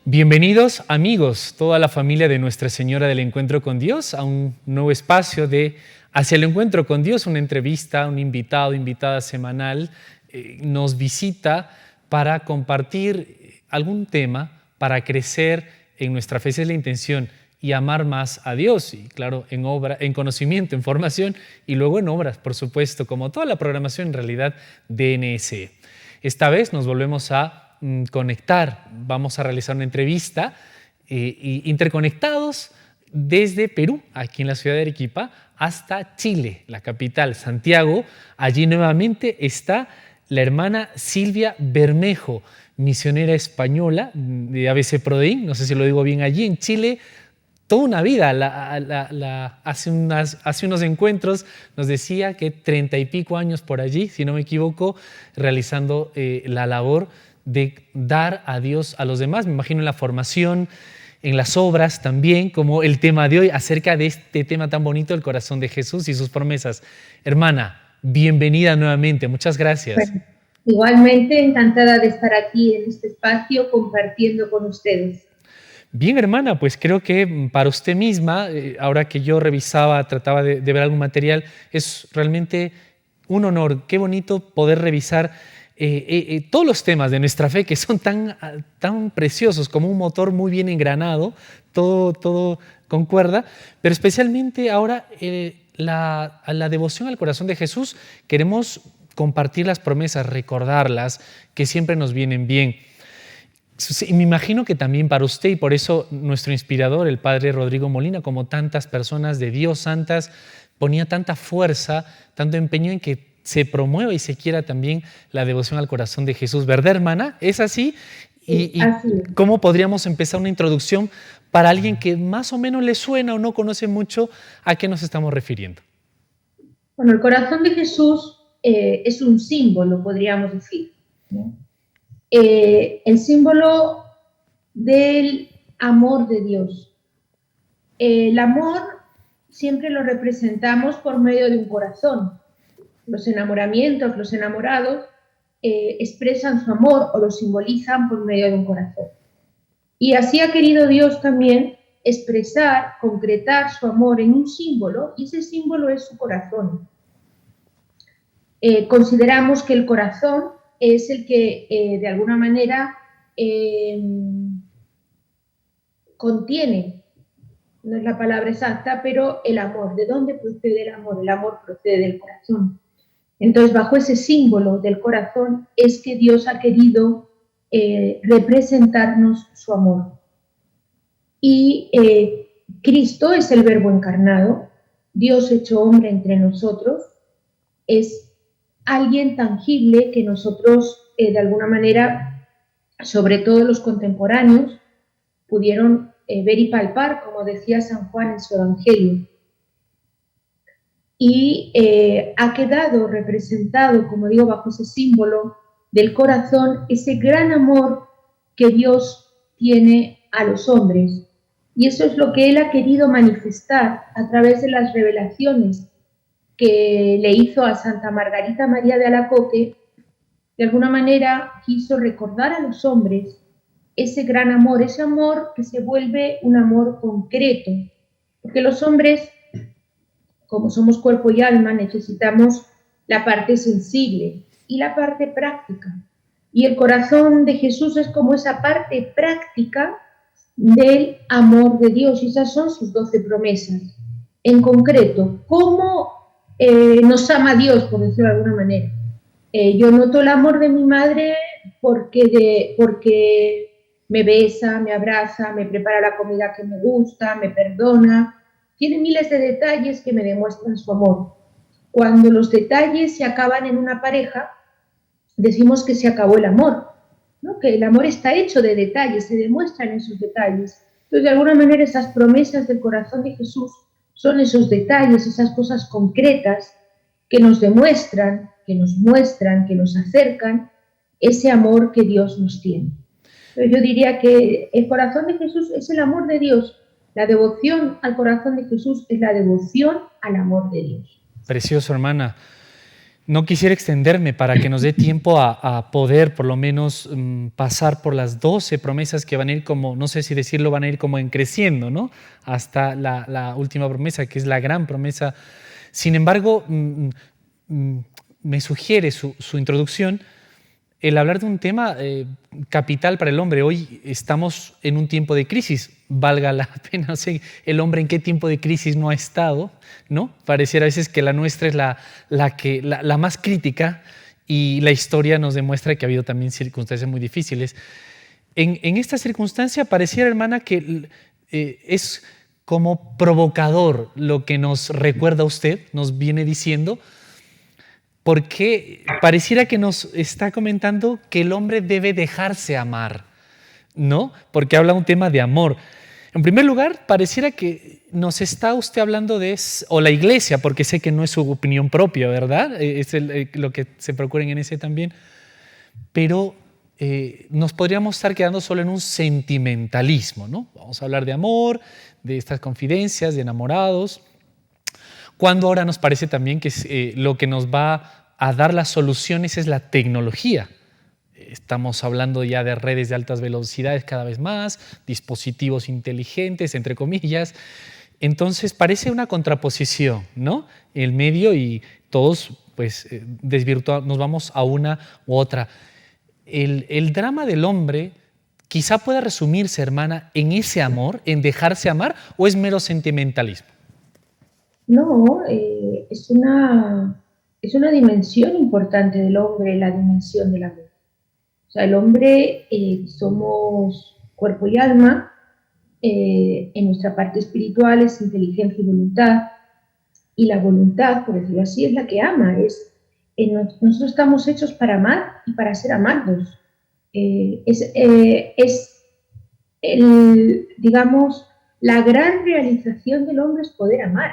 Bienvenidos amigos, toda la familia de Nuestra Señora del Encuentro con Dios, a un nuevo espacio de Hacia el Encuentro con Dios, una entrevista, un invitado, invitada semanal nos visita para compartir algún tema, para crecer en nuestra fe. Esa es la intención, y amar más a Dios, y claro, en obra, en conocimiento, en formación y luego en obras, por supuesto, como toda la programación en realidad de NSE. Esta vez nos volvemos a conectar, vamos a realizar una entrevista interconectados desde Perú, aquí en la ciudad de Arequipa, hasta Chile, la capital, Santiago. Allí nuevamente está la hermana Silvia Bermejo, misionera española de ABC Prodeín, no sé si lo digo bien, allí en Chile. Toda una vida, hace unos encuentros nos decía que 30 y pico años por allí, si no me equivoco, realizando la labor de dar a Dios a los demás. Me imagino en la formación, en las obras también, como el tema de hoy, acerca de este tema tan bonito, el corazón de Jesús y sus promesas. Hermana, bienvenida nuevamente, muchas gracias. Bueno, igualmente encantada de estar aquí en este espacio compartiendo con ustedes. Bien, hermana, pues creo que para usted misma, ahora que yo revisaba, trataba de ver algún material, es realmente un honor, qué bonito poder revisar todos los temas de nuestra fe que son tan preciosos, como un motor muy bien engranado, todo concuerda, pero especialmente ahora a la devoción al corazón de Jesús queremos compartir las promesas, recordarlas, que siempre nos vienen bien. Sí, me imagino que también para usted, y por eso nuestro inspirador, el padre Rodrigo Molina, como tantas personas de Dios santas, ponía tanta fuerza, tanto empeño en que se promueva y se quiera también la devoción al corazón de Jesús. ¿Verdad, hermana? ¿Es así? ¿Y Así es. cómo podríamos empezar una introducción para alguien que más o menos le suena o no conoce mucho a qué nos estamos refiriendo? Bueno, el corazón de Jesús es un símbolo, podríamos decir, ¿no? El símbolo del amor de Dios. El amor siempre lo representamos por medio de un corazón. Los enamoramientos, los enamorados, expresan su amor o lo simbolizan por medio de un corazón. Y así ha querido Dios también expresar, concretar su amor en un símbolo, y ese símbolo es su corazón. Consideramos que el corazón es el que de alguna manera contiene, no es la palabra exacta, pero el amor. ¿De dónde procede el amor? El amor procede del corazón. Entonces, bajo ese símbolo del corazón es que Dios ha querido representarnos su amor. Y Cristo es el Verbo encarnado, Dios hecho hombre entre nosotros, es alguien tangible que nosotros, de alguna manera, sobre todo los contemporáneos, pudieron ver y palpar, como decía San Juan en su Evangelio. Y ha quedado representado, como digo, bajo ese símbolo del corazón, ese gran amor que Dios tiene a los hombres. Y eso es lo que Él ha querido manifestar a través de las revelaciones que le hizo a Santa Margarita María de Alacoque. De alguna manera quiso recordar a los hombres ese gran amor, ese amor que se vuelve un amor concreto, porque los hombres, como somos cuerpo y alma, necesitamos la parte sensible y la parte práctica. Y el corazón de Jesús es como esa parte práctica del amor de Dios, y esas son sus 12 promesas. En concreto, ¿cómo nos ama Dios, por decirlo de alguna manera? Yo noto el amor de mi madre porque me besa, me abraza, me prepara la comida que me gusta, me perdona. Tiene miles de detalles que me demuestran su amor. Cuando los detalles se acaban en una pareja, decimos que se acabó el amor, ¿no? Que el amor está hecho de detalles, se demuestran esos detalles. Entonces, de alguna manera, esas promesas del corazón de Jesús son esos detalles, esas cosas concretas que nos demuestran, que nos muestran, que nos acercan ese amor que Dios nos tiene. Entonces, yo diría que el corazón de Jesús es el amor de Dios. La devoción al corazón de Jesús es la devoción al amor de Dios. Precioso, hermana. No quisiera extenderme para que nos dé tiempo a poder por lo menos pasar por las 12 promesas que van a ir como, no sé si decirlo, van a ir como en creciendo, ¿no? Hasta la última promesa, que es la gran promesa. Sin embargo, mm, me sugiere su introducción el hablar de un tema capital para el hombre. Hoy estamos en un tiempo de crisis, valga la pena, no sé el hombre en qué tiempo de crisis no ha estado, ¿no? Pareciera a veces que la nuestra es la más crítica, y la historia nos demuestra que ha habido también circunstancias muy difíciles. En esta circunstancia pareciera, hermana, que es como provocador lo que nos recuerda usted, nos viene diciendo, porque pareciera que nos está comentando que el hombre debe dejarse amar, ¿no? Porque habla un tema de amor. En primer lugar, pareciera que nos está usted hablando de, o la iglesia, porque sé que no es su opinión propia, ¿verdad? Es lo que se procura en ese también. Pero nos podríamos estar quedando solo en un sentimentalismo, ¿no? Vamos a hablar de amor, de estas confidencias, de enamorados, cuando ahora nos parece también que lo que nos va a dar las soluciones es la tecnología. Estamos hablando ya de redes de altas velocidades cada vez más, dispositivos inteligentes, entre comillas. Entonces parece una contraposición, ¿no? El medio y todos pues nos vamos a una u otra. El drama del hombre quizá pueda resumirse, hermana, en ese amor, en dejarse amar, ¿o es mero sentimentalismo? No, es una dimensión importante del hombre, la dimensión del amor. O sea, el hombre somos cuerpo y alma, en nuestra parte espiritual es inteligencia y voluntad, y la voluntad, por decirlo así, es la que ama. Nosotros estamos hechos para amar y para ser amados. Digamos, la gran realización del hombre es poder amar.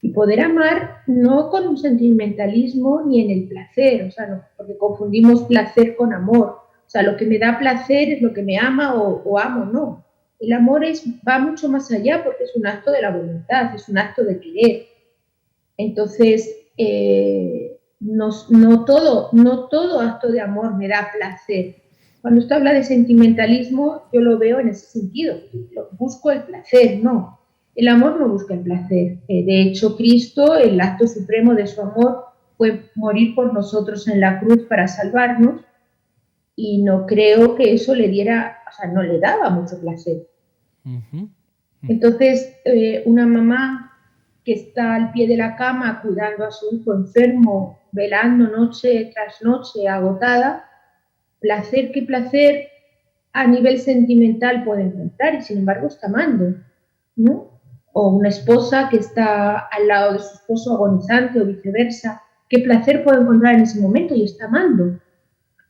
Y poder amar no con un sentimentalismo ni en el placer, o sea, no, porque confundimos placer con amor. O sea, lo que me da placer es lo que me ama o amo, no. El amor va mucho más allá porque es un acto de la voluntad, es un acto de querer. Entonces, no todo acto de amor me da placer. Cuando usted habla de sentimentalismo, yo lo veo en ese sentido. Busco el placer, no. El amor no busca el placer. De hecho, Cristo, el acto supremo de su amor, fue morir por nosotros en la cruz para salvarnos, y no creo que eso le diera, o sea, no le daba mucho placer. Entonces, una mamá que está al pie de la cama cuidando a su hijo enfermo, velando noche tras noche, agotada, placer que placer a nivel sentimental puede encontrar, y sin embargo está amando, ¿no? O una esposa que está al lado de su esposo agonizante o viceversa, qué placer puede encontrar en ese momento y está amando.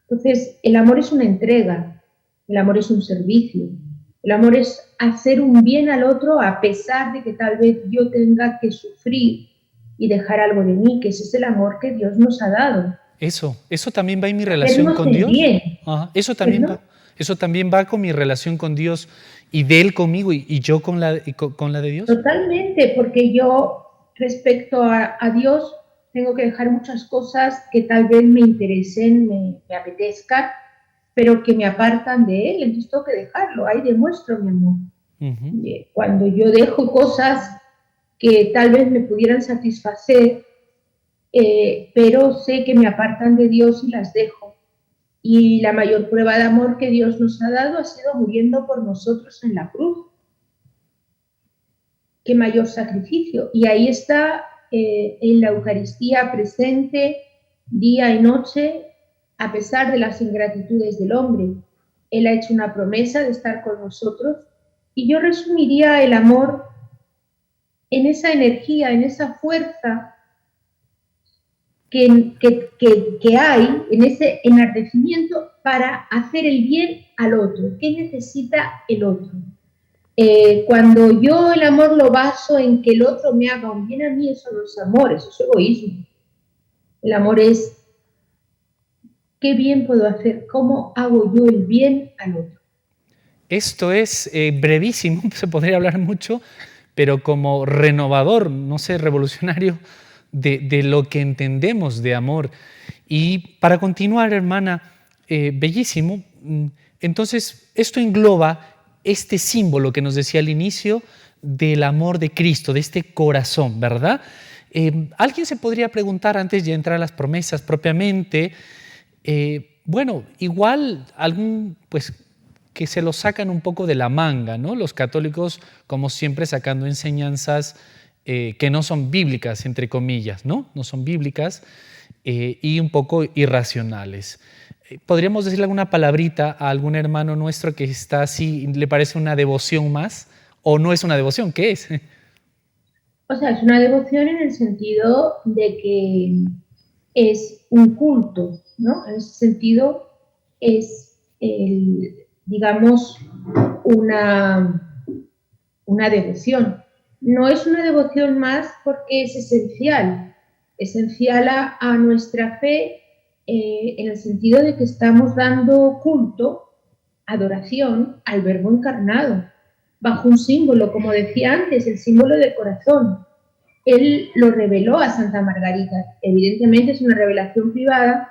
Entonces, el amor es una entrega, el amor es un servicio, el amor es hacer un bien al otro a pesar de que tal vez yo tenga que sufrir y dejar algo de mí, que ese es el amor que Dios nos ha dado. Eso también va en mi relación con Dios. Ajá. Eso también va con mi relación con Dios, y de Él conmigo y yo con la de Dios. Totalmente, porque yo respecto a Dios tengo que dejar muchas cosas que tal vez me interesen, me apetezcan, pero que me apartan de Él, entonces tengo que dejarlo, ahí demuestro mi amor. Cuando yo dejo cosas que tal vez me pudieran satisfacer, pero sé que me apartan de Dios y las dejo. Y la mayor prueba de amor que Dios nos ha dado ha sido muriendo por nosotros en la cruz. Qué mayor sacrificio. Y ahí está en la Eucaristía presente día y noche, a pesar de las ingratitudes del hombre. Él ha hecho una promesa de estar con nosotros, y yo resumiría el amor en esa energía, en esa fuerza que hay, en ese enardecimiento para hacer el bien al otro. ¿Qué necesita el otro? Cuando yo el amor lo baso en que el otro me haga un bien a mí, eso no es amor, eso es egoísmo. El amor es qué bien puedo hacer, cómo hago yo el bien al otro. Esto es brevísimo, se podría hablar mucho, pero como renovador, no sé, revolucionario, de lo que entendemos de amor. Y para continuar, hermana, bellísimo. Entonces, esto engloba este símbolo que nos decía al inicio del amor de Cristo, de este corazón, ¿verdad? Alguien se podría preguntar antes de entrar a las promesas propiamente, bueno, igual algún, pues, que se lo sacan un poco de la manga, ¿no? Los católicos, como siempre, sacando enseñanzas que no son bíblicas, entre comillas, ¿no? No son bíblicas y un poco irracionales. ¿Podríamos decirle alguna palabrita a algún hermano nuestro que está así, le parece una devoción más? ¿O no es una devoción? ¿Qué es? O sea, es una devoción en el sentido de que es un culto, ¿no? En ese sentido es, digamos, una devoción. No es una devoción más porque es esencial a nuestra fe en el sentido de que estamos dando culto, adoración al Verbo encarnado, bajo un símbolo, como decía antes, el símbolo del corazón. Él lo reveló a Santa Margarita. Evidentemente es una revelación privada,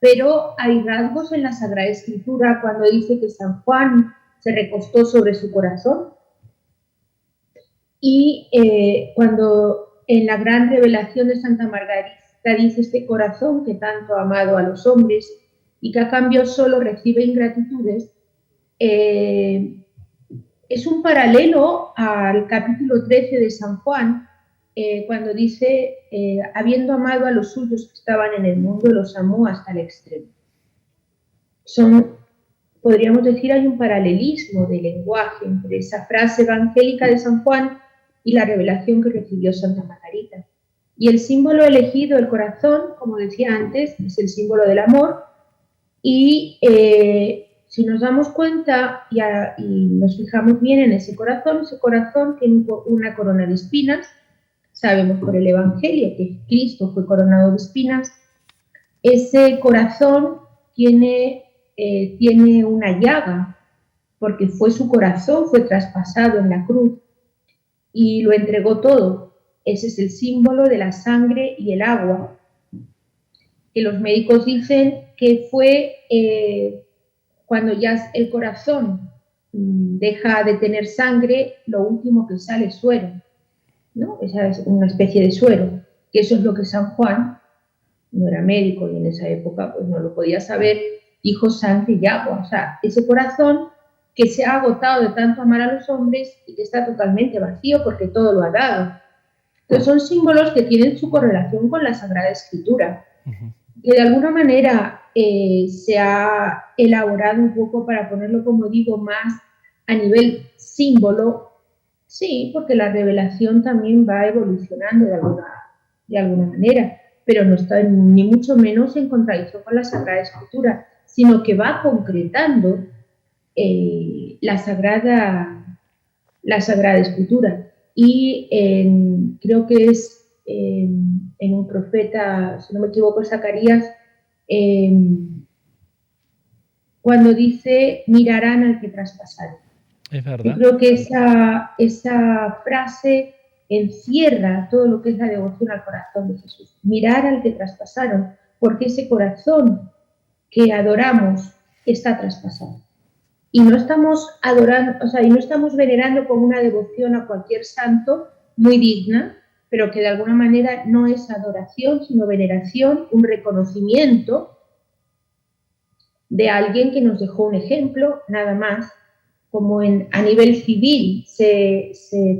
pero hay rasgos en la Sagrada Escritura cuando dice que San Juan se recostó sobre su corazón y cuando en la gran revelación de Santa Margarita dice este corazón que tanto ha amado a los hombres y que a cambio solo recibe ingratitudes, es un paralelo al capítulo 13 de San Juan, cuando dice, habiendo amado a los suyos que estaban en el mundo, los amó hasta el extremo. Podríamos decir, hay un paralelismo de lenguaje entre esa frase evangélica de San Juan y la revelación que recibió Santa Margarita. Y el símbolo elegido, el corazón, como decía antes, es el símbolo del amor. Y si nos damos cuenta y nos fijamos bien en ese corazón tiene una corona de espinas. Sabemos por el Evangelio que Cristo fue coronado de espinas. Ese corazón tiene una llaga, porque fue su corazón, fue traspasado en la cruz y lo entregó todo. Ese es el símbolo de la sangre y el agua, que los médicos dicen que fue cuando ya el corazón deja de tener sangre, lo último que sale es suero, ¿no? Esa es una especie de suero, que eso es lo que San Juan, no era médico y en esa época pues no lo podía saber, dijo sangre y agua. O sea, ese corazón que se ha agotado de tanto amar a los hombres y que está totalmente vacío porque todo lo ha dado. Entonces son símbolos que tienen su correlación con la Sagrada Escritura, que de alguna manera se ha elaborado un poco para ponerlo, como digo, más a nivel símbolo. Sí, porque la revelación también va evolucionando de alguna manera, pero no está ni mucho menos en contradicción con la Sagrada Escritura, sino que va concretando la Sagrada Escritura. Y creo que es en un profeta, si no me equivoco, Zacarías, cuando dice, mirarán al que traspasaron. Es verdad. Y creo que esa frase encierra todo lo que es la devoción al corazón de Jesús. Mirar al que traspasaron, porque ese corazón que adoramos está traspasado. Y no estamos adorando, o sea, y no estamos venerando con una devoción a cualquier santo muy digna, pero que de alguna manera no es adoración, sino veneración, un reconocimiento de alguien que nos dejó un ejemplo, nada más. Como a nivel civil se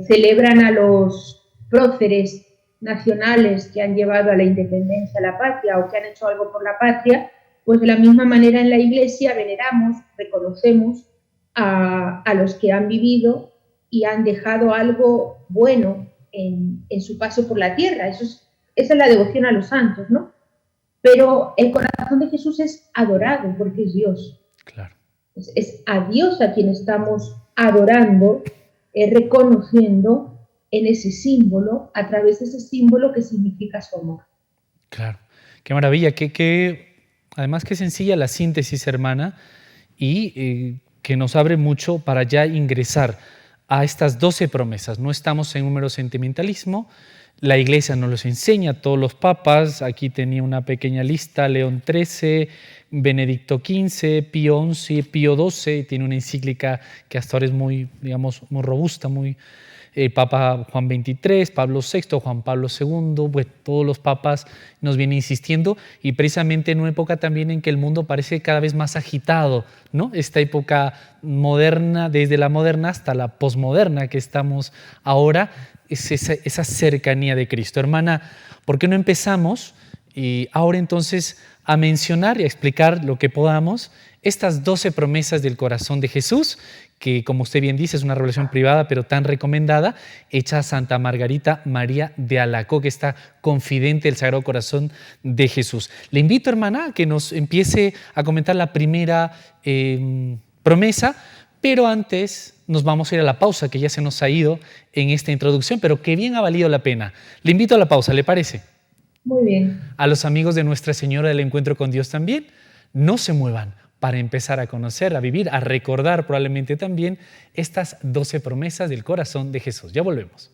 celebran a los próceres nacionales que han llevado a la independencia a la patria o que han hecho algo por la patria, pues de la misma manera en la Iglesia veneramos, reconocemos a los que han vivido y han dejado algo bueno en su paso por la tierra. Esa es la devoción a los santos, ¿no? Pero el corazón de Jesús es adorado porque es Dios. Claro. Es a Dios a quien estamos adorando, reconociendo en ese símbolo, a través de ese símbolo que significa su amor. Claro, qué maravilla, además qué sencilla la síntesis, hermana, y que nos abre mucho para ya ingresar a estas 12 promesas. No estamos en un mero sentimentalismo, La Iglesia nos los enseña, todos los papas. Aquí tenía una pequeña lista: León XIII, Benedicto XV, Pío XI, Pío XII. Tiene una encíclica que hasta ahora es muy, digamos, muy robusta, muy... Papa Juan XXIII, Pablo VI, Juan Pablo II, pues todos los papas nos vienen insistiendo, y precisamente en una época también en que el mundo parece cada vez más agitado, ¿no? Esta época moderna, desde la moderna hasta la posmoderna que estamos ahora, es esa cercanía de Cristo. Hermana, ¿por qué no empezamos ahora entonces a mencionar y a explicar lo que podamos estas 12 promesas del corazón de Jesús, que, como usted bien dice, es una revelación privada pero tan recomendada, hecha a Santa Margarita María de Alacoque, que está confidente del Sagrado Corazón de Jesús? Le invito, hermana, a que nos empiece a comentar la primera promesa, pero antes nos vamos a ir a la pausa, que ya se nos ha ido en esta introducción, pero que bien ha valido la pena. Le invito a la pausa, ¿le parece? Muy bien. A los amigos de Nuestra Señora del Encuentro con Dios también, no se muevan, para empezar a conocer, a vivir, a recordar probablemente también estas 12 promesas del corazón de Jesús. Ya volvemos.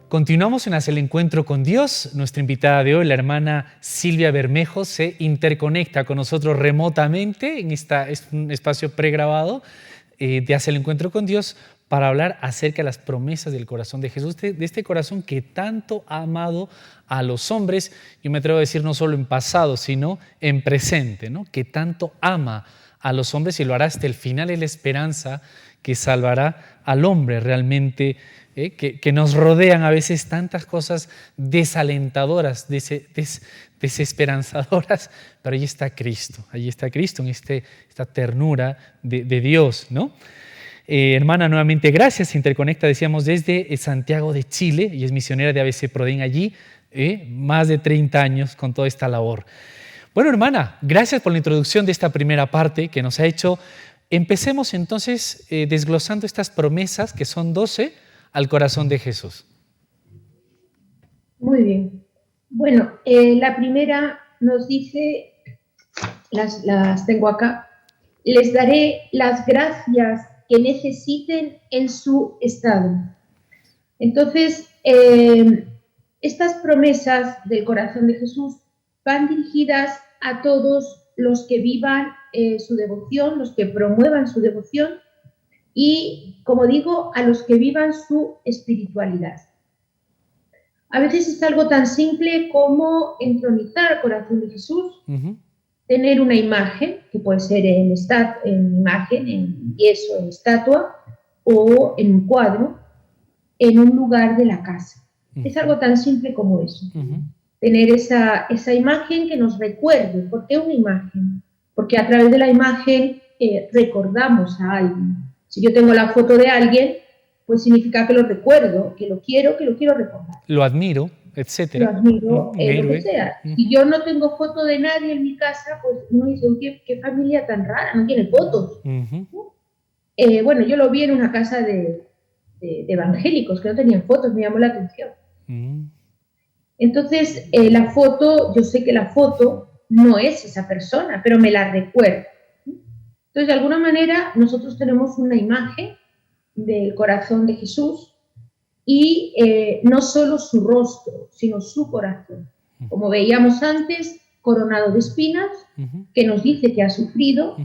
Continuamos en Hacia el Encuentro con Dios. Nuestra invitada de hoy, la hermana Silvia Bermejo, se interconecta con nosotros remotamente en es un espacio pregrabado de Hacia el Encuentro con Dios, para hablar acerca de las promesas del corazón de Jesús, de este corazón que tanto ha amado a los hombres. Yo me atrevo a decir no solo en pasado, sino en presente, ¿no? Que tanto ama a los hombres y lo hará hasta el final. Es la esperanza que salvará al hombre realmente. Que nos rodean a veces tantas cosas desalentadoras, desesperanzadoras, pero allí está Cristo en esta ternura de Dios, ¿no? Hermana, nuevamente gracias. Se interconecta, decíamos, desde Santiago de Chile, y es misionera de ABC Prodén allí, más de 30 años con toda esta labor. Bueno, hermana, gracias por la introducción de esta primera parte que nos ha hecho. Empecemos entonces desglosando estas promesas, que son 12, al corazón de Jesús. Muy bien. Bueno, la primera nos dice, las tengo acá: les daré las gracias que necesiten en su estado. Entonces, estas promesas del corazón de Jesús van dirigidas a todos los que vivan su devoción, los que promuevan su devoción, y, como digo, a los que vivan su espiritualidad. A veces es algo tan simple como entronizar al corazón de Jesús, tener una imagen, que puede ser en imagen, en yeso, en estatua, o en un cuadro, en un lugar de la casa. Es algo tan simple como eso. Tener esa imagen que nos recuerde. ¿Por qué una imagen? Porque a través de la imagen recordamos a alguien. Si yo tengo la foto de alguien, pues significa que lo recuerdo, que lo quiero recordar. Lo admiro, etcétera. Lo admiro, lo que sea. Si yo no tengo foto de nadie en mi casa, pues uno dice, ¿qué familia tan rara? No tiene fotos. Bueno, yo lo vi en una casa de evangélicos que no tenían fotos, me llamó la atención. Entonces, la foto, yo sé que la foto no es esa persona, pero me la recuerda. Entonces, de alguna manera, nosotros tenemos una imagen del corazón de Jesús, y no solo su rostro, sino su corazón. Como veíamos antes, coronado de espinas, que nos dice que ha sufrido,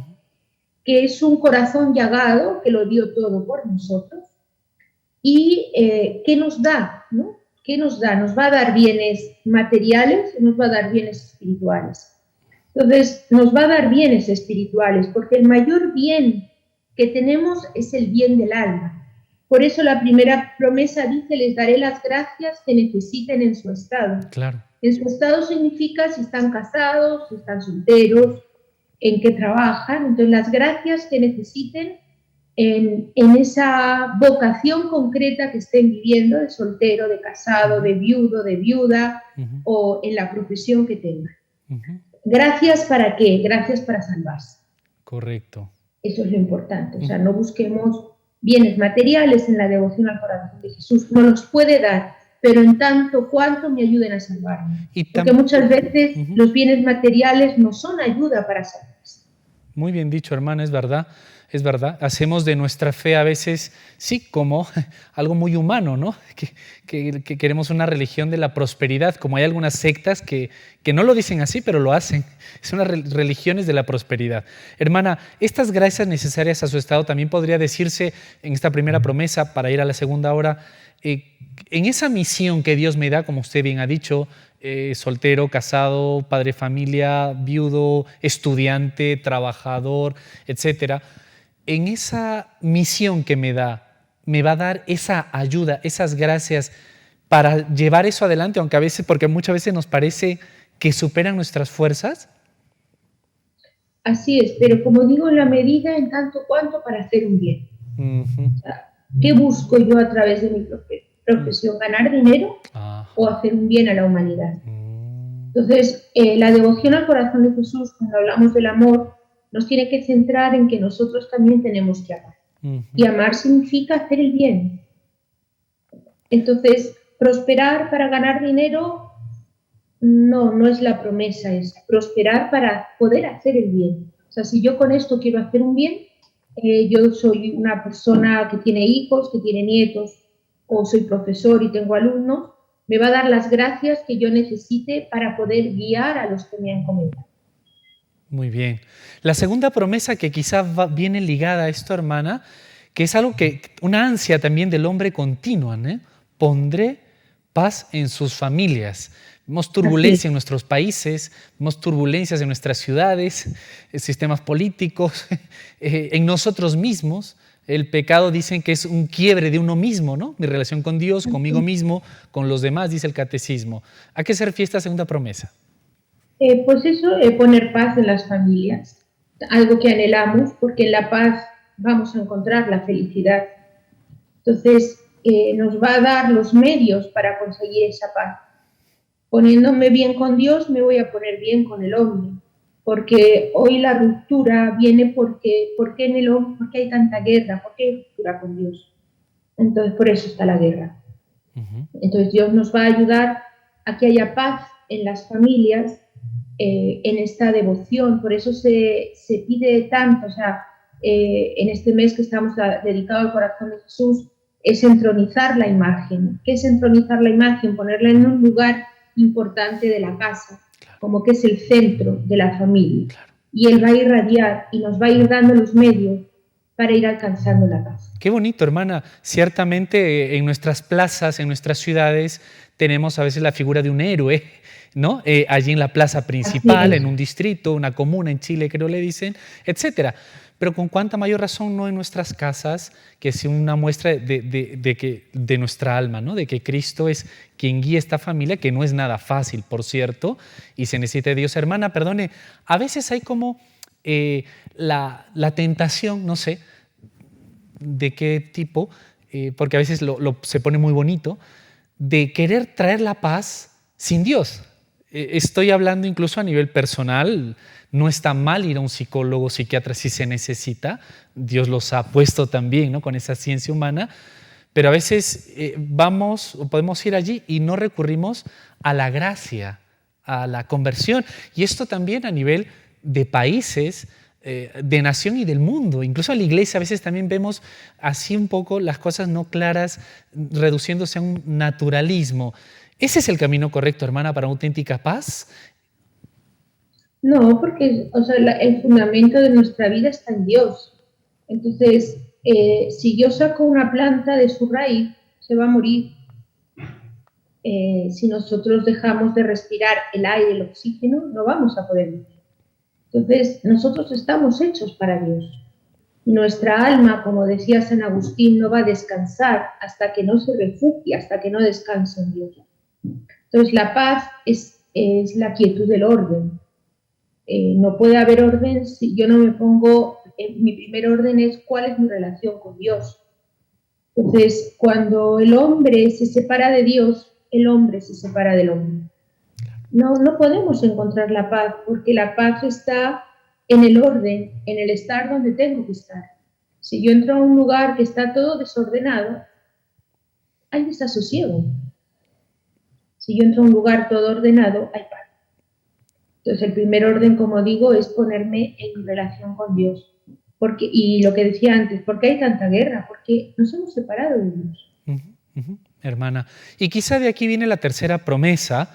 que es un corazón llagado, que lo dio todo por nosotros, y ¿qué nos da? ¿No? ¿Qué nos da? Nos va a dar bienes materiales, nos va a dar bienes espirituales. Entonces, nos va a dar bienes espirituales, porque el mayor bien que tenemos es el bien del alma. Por eso la primera promesa dice: les daré las gracias que necesiten en su estado. Claro. En su estado significa si están casados, si están solteros, en qué trabajan. Entonces, las gracias que necesiten en esa vocación concreta que estén viviendo, de soltero, de casado, de viudo, de viuda, o en la profesión que tengan. ¿Gracias para qué? Gracias para salvarse. Correcto. Eso es lo importante. O sea, no busquemos bienes materiales en la devoción al corazón de Jesús. No los puede dar, pero en tanto cuanto me ayuden a salvarme. Porque muchas veces los bienes materiales no son ayuda para salvarse. Muy bien dicho, hermana, es verdad. Es verdad, hacemos de nuestra fe a veces, sí, como algo muy humano, ¿no? Que queremos una religión de la prosperidad, como hay algunas sectas que no lo dicen así, pero lo hacen. Son unas religiones de la prosperidad. Hermana, estas gracias necesarias a su estado también podría decirse en esta primera promesa para ir a la segunda hora, en esa misión que Dios me da, como usted bien ha dicho, soltero, casado, padre de familia, viudo, estudiante, trabajador, etcétera. En esa misión que me va a dar esa ayuda, esas gracias para llevar eso adelante, aunque a veces, porque muchas veces nos parece que superan nuestras fuerzas. Así es, pero como digo, en la medida en tanto cuanto para hacer un bien. O sea, ¿qué busco yo a través de mi profesión? ¿Ganar dinero o hacer un bien a la humanidad? Entonces, la devoción al corazón de Jesús, cuando hablamos del amor, nos tiene que centrar en que nosotros también tenemos que amar. Y amar significa hacer el bien. Entonces, prosperar para ganar dinero no es la promesa, es prosperar para poder hacer el bien. O sea, si yo con esto quiero hacer un bien, yo soy una persona que tiene hijos, que tiene nietos, o soy profesor y tengo alumnos, me va a dar las gracias que yo necesite para poder guiar a los que me han encomendado. Muy bien. La segunda promesa que quizás viene ligada a esto, hermana, que es algo que, una ansia también del hombre continua, ¿eh? Pondré paz en sus familias. Vemos turbulencia en nuestros países, vemos turbulencias en nuestras ciudades, sistemas políticos, en nosotros mismos. El pecado dicen que es un quiebre de uno mismo, ¿no? Mi relación con Dios, conmigo mismo, con los demás, dice el catecismo. ¿A qué se refiere esta segunda promesa? Pues eso, poner paz en las familias, algo que anhelamos, porque en la paz vamos a encontrar la felicidad. Entonces, nos va a dar los medios para conseguir esa paz. Poniéndome bien con Dios, me voy a poner bien con el hombre, porque hoy la ruptura viene porque en el hombre, porque hay tanta guerra, porque hay ruptura con Dios. Entonces, por eso está la guerra. Entonces, Dios nos va a ayudar a que haya paz en las familias, en esta devoción. Por eso se pide tanto, o sea, en este mes que estamos dedicado al corazón de Jesús, es entronizar la imagen. ¿Qué es entronizar la imagen? Ponerla en un lugar importante de la casa, como que es el centro de la familia. Y Él va a irradiar y nos va a ir dando los medios para ir alcanzando la paz. Qué bonito, hermana. Ciertamente en nuestras plazas, en nuestras ciudades, tenemos a veces la figura de un héroe, ¿no? Allí en la plaza principal, en un distrito, una comuna en Chile, creo le dicen, etcétera. Pero con cuánta mayor razón no en nuestras casas, que es una muestra de nuestra alma, ¿no? De que Cristo es quien guía esta familia, que no es nada fácil, por cierto, y se necesita de Dios. Hermana, perdone, a veces hay como la tentación, no sé, de qué tipo, porque a veces se pone muy bonito, de querer traer la paz sin Dios. Estoy hablando incluso a nivel personal. No está mal ir a un psicólogo, psiquiatra si se necesita. Dios los ha puesto también, ¿no? Con esa ciencia humana. Pero a veces vamos o podemos ir allí y no recurrimos a la gracia, a la conversión. Y esto también a nivel de países, de nación y del mundo. Incluso a la iglesia a veces también vemos así un poco las cosas no claras, reduciéndose a un naturalismo. ¿Ese es el camino correcto, hermana, para una auténtica paz? No, porque o sea, el fundamento de nuestra vida está en Dios. Entonces, si yo saco una planta de su raíz, se va a morir. Si nosotros dejamos de respirar el aire, el oxígeno, no vamos a poder vivir. Entonces, nosotros estamos hechos para Dios. Nuestra alma, como decía San Agustín, no va a descansar hasta que no se refugie, hasta que no descanse en Dios. Entonces, la paz es la quietud del orden. No puede haber orden si yo no me pongo mi primer orden es cuál es mi relación con Dios. Entonces, cuando el hombre se separa de Dios, el hombre se separa del hombre. No podemos encontrar la paz, porque la paz está en el orden, en el estar donde tengo que estar. Si yo entro a un lugar que está todo desordenado, hay desasosiego. Si yo entro a un lugar todo ordenado, hay paz. Entonces, el primer orden, como digo, es ponerme en relación con Dios. Y lo que decía antes, ¿por qué hay tanta guerra? Porque nos hemos separado de Dios. Hermana. Y quizá de aquí viene la tercera promesa,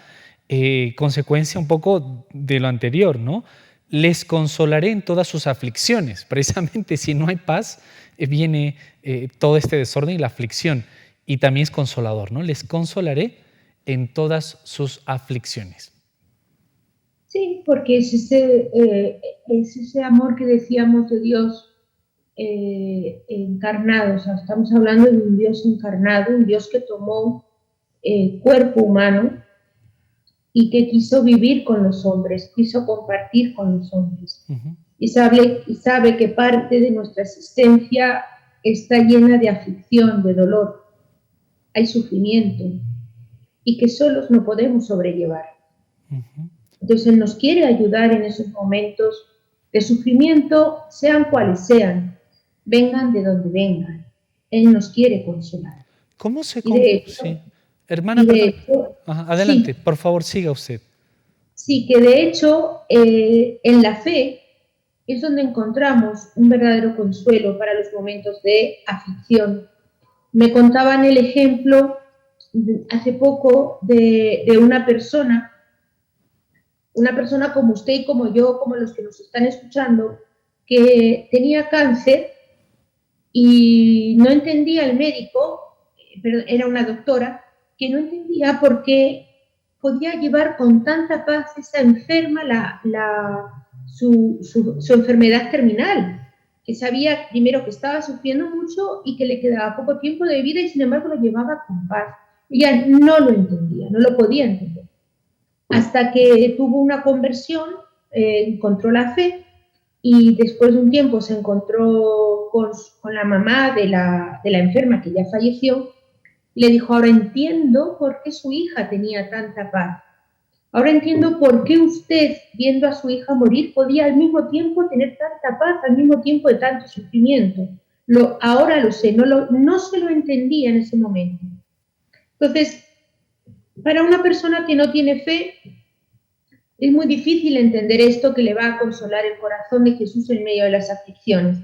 consecuencia un poco de lo anterior, ¿no? Les consolaré en todas sus aflicciones. Precisamente si no hay paz, viene todo este desorden y la aflicción. Y también es consolador, ¿no? Les consolaré en todas sus aflicciones. Sí, porque es ese amor que decíamos de Dios encarnado. O sea, estamos hablando de un Dios encarnado, un Dios que tomó cuerpo humano y que quiso vivir con los hombres, quiso compartir con los hombres. Y sabe que parte de nuestra existencia está llena de aflicción, de dolor, hay sufrimiento y que solos no podemos sobrellevar. Entonces Él nos quiere ayudar en esos momentos de sufrimiento, sean cuales sean, vengan de donde vengan. Él nos quiere consolar. ¿Cómo se sí. Hermana, perdón. Adelante, sí, por favor, siga usted. Sí, que de hecho en la fe es donde encontramos un verdadero consuelo para los momentos de aflicción. Me contaban el ejemplo hace poco de una persona como usted y como yo, como los que nos están escuchando, que tenía cáncer y no entendía el médico, pero era una doctora, que no entendía por qué podía llevar con tanta paz esa enferma su enfermedad terminal, que sabía primero que estaba sufriendo mucho y que le quedaba poco tiempo de vida y sin embargo lo llevaba con paz. Ella no lo entendía, no lo podía entender. Hasta que tuvo una conversión, encontró la fe y después de un tiempo se encontró con la mamá de la enferma que ya falleció. Le dijo, ahora entiendo por qué su hija tenía tanta paz. Ahora entiendo por qué usted, viendo a su hija morir, podía al mismo tiempo tener tanta paz, al mismo tiempo de tanto sufrimiento. Ahora lo sé, no se lo entendía en ese momento. Entonces, para una persona que no tiene fe, es muy difícil entender esto que le va a consolar el corazón de Jesús en medio de las aflicciones.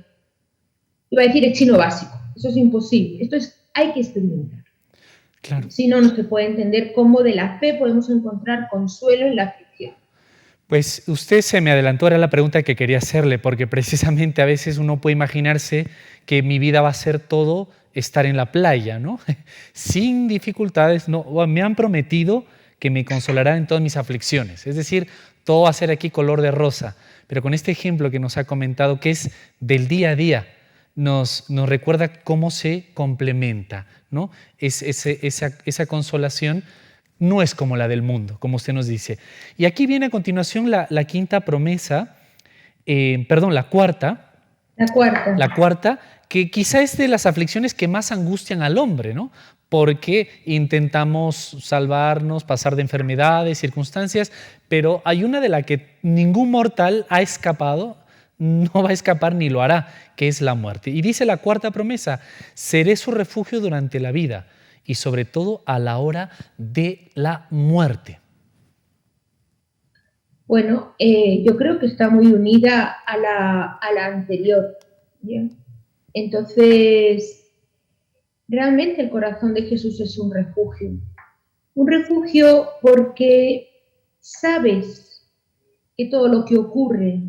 Iba a decir, es chino básico, eso es imposible, hay que experimentar. Claro. Si no, no se puede entender cómo de la fe podemos encontrar consuelo en la aflicción. Pues usted se me adelantó, era la pregunta que quería hacerle, porque precisamente a veces uno puede imaginarse que mi vida va a ser todo estar en la playa, ¿no? Sin dificultades, no, me han prometido que me consolarán en todas mis aflicciones, es decir, todo va a ser aquí color de rosa, pero con este ejemplo que nos ha comentado, que es del día a día, nos recuerda cómo se complementa, ¿no? Esa consolación no es como la del mundo, como usted nos dice. Y aquí viene a continuación la quinta promesa, la cuarta. La cuarta, que quizá es de las aflicciones que más angustian al hombre, ¿no? Porque intentamos salvarnos, pasar de enfermedades, circunstancias, pero hay una de la que ningún mortal ha escapado, no va a escapar ni lo hará, que es la muerte. Y dice la cuarta promesa, seré su refugio durante la vida y sobre todo a la hora de la muerte. Bueno, yo creo que está muy unida a la anterior. ¿Bien? Entonces, realmente el corazón de Jesús es un refugio. Un refugio porque sabes que todo lo que ocurre,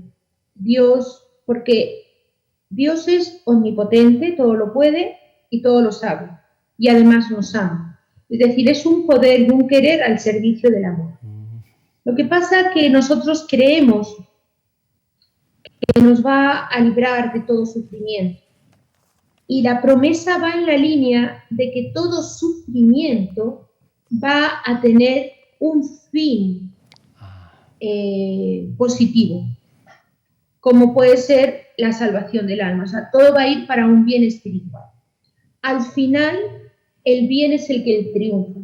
porque Dios es omnipotente, todo lo puede y todo lo sabe. Y además nos ama. Es decir, es un poder y un querer al servicio del amor. Lo que pasa es que nosotros creemos que nos va a librar de todo sufrimiento. Y la promesa va en la línea de que todo sufrimiento va a tener un fin positivo, como puede ser la salvación del alma. O sea, todo va a ir para un bien espiritual. Al final, el bien es el que triunfa.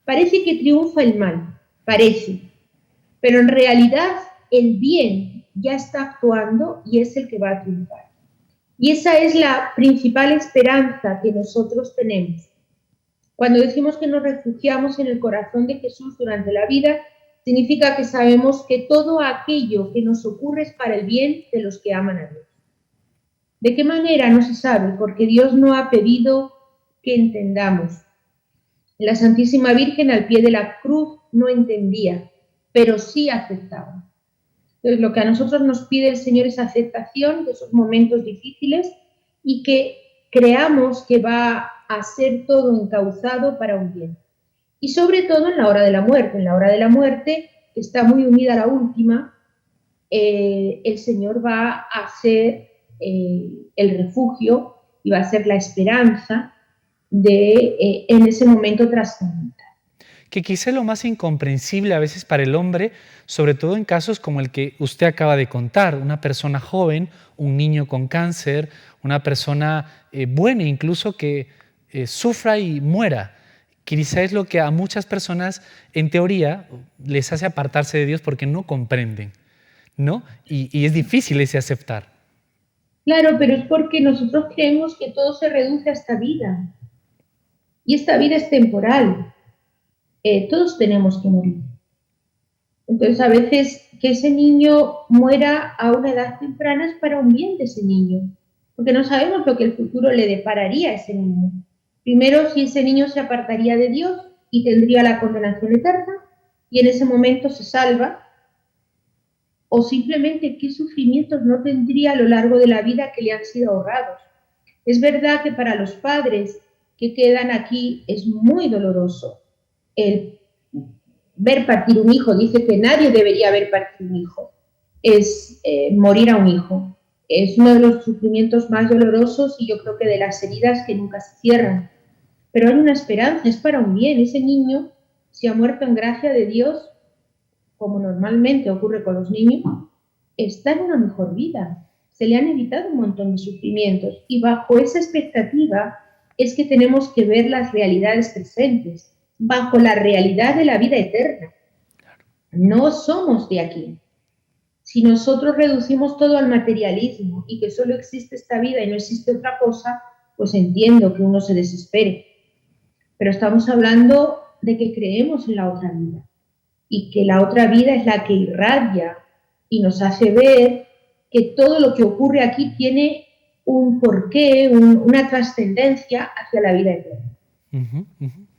Parece que triunfa el mal, parece, pero en realidad el bien ya está actuando y es el que va a triunfar. Y esa es la principal esperanza que nosotros tenemos. Cuando decimos que nos refugiamos en el corazón de Jesús durante la vida, significa que sabemos que todo aquello que nos ocurre es para el bien de los que aman a Dios. ¿De qué manera? No se sabe, porque Dios no ha pedido que entendamos. La Santísima Virgen al pie de la cruz no entendía, pero sí aceptaba. Entonces, lo que a nosotros nos pide el Señor es aceptación de esos momentos difíciles y que creamos que va a ser todo encauzado para un bien. Y sobre todo en la hora de la muerte. En la hora de la muerte, que está muy unida a la última, el Señor va a ser el refugio y va a ser la esperanza en ese momento trascendental. Que quizá es lo más incomprensible a veces para el hombre, sobre todo en casos como el que usted acaba de contar, una persona joven, un niño con cáncer, una persona buena incluso que sufra y muera. Quizá es lo que a muchas personas, en teoría, les hace apartarse de Dios porque no comprenden, ¿no? Y es difícil ese aceptar. Claro, pero es porque nosotros creemos que todo se reduce a esta vida. Y esta vida es temporal. Todos tenemos que morir. Entonces, a veces que ese niño muera a una edad temprana es para un bien de ese niño, porque no sabemos lo que el futuro le depararía a ese niño. Primero, si ese niño se apartaría de Dios y tendría la condenación eterna, y en ese momento se salva, o simplemente qué sufrimientos no tendría a lo largo de la vida que le han sido ahorrados. Es verdad que para los padres que quedan aquí es muy doloroso el ver partir un hijo. Dice que nadie debería ver partir un hijo, es morir a un hijo. Es uno de los sufrimientos más dolorosos y yo creo que de las heridas que nunca se cierran. Pero hay una esperanza, es para un bien. Ese niño, si ha muerto en gracia de Dios, como normalmente ocurre con los niños, está en una mejor vida. Se le han evitado un montón de sufrimientos y bajo esa expectativa es que tenemos que ver las realidades presentes, bajo la realidad de la vida eterna. No somos de aquí. Si nosotros reducimos todo al materialismo y que solo existe esta vida y no existe otra cosa, pues entiendo que uno se desespere. Pero estamos hablando de que creemos en la otra vida y que la otra vida es la que irradia y nos hace ver que todo lo que ocurre aquí tiene un porqué, una trascendencia hacia la vida eterna.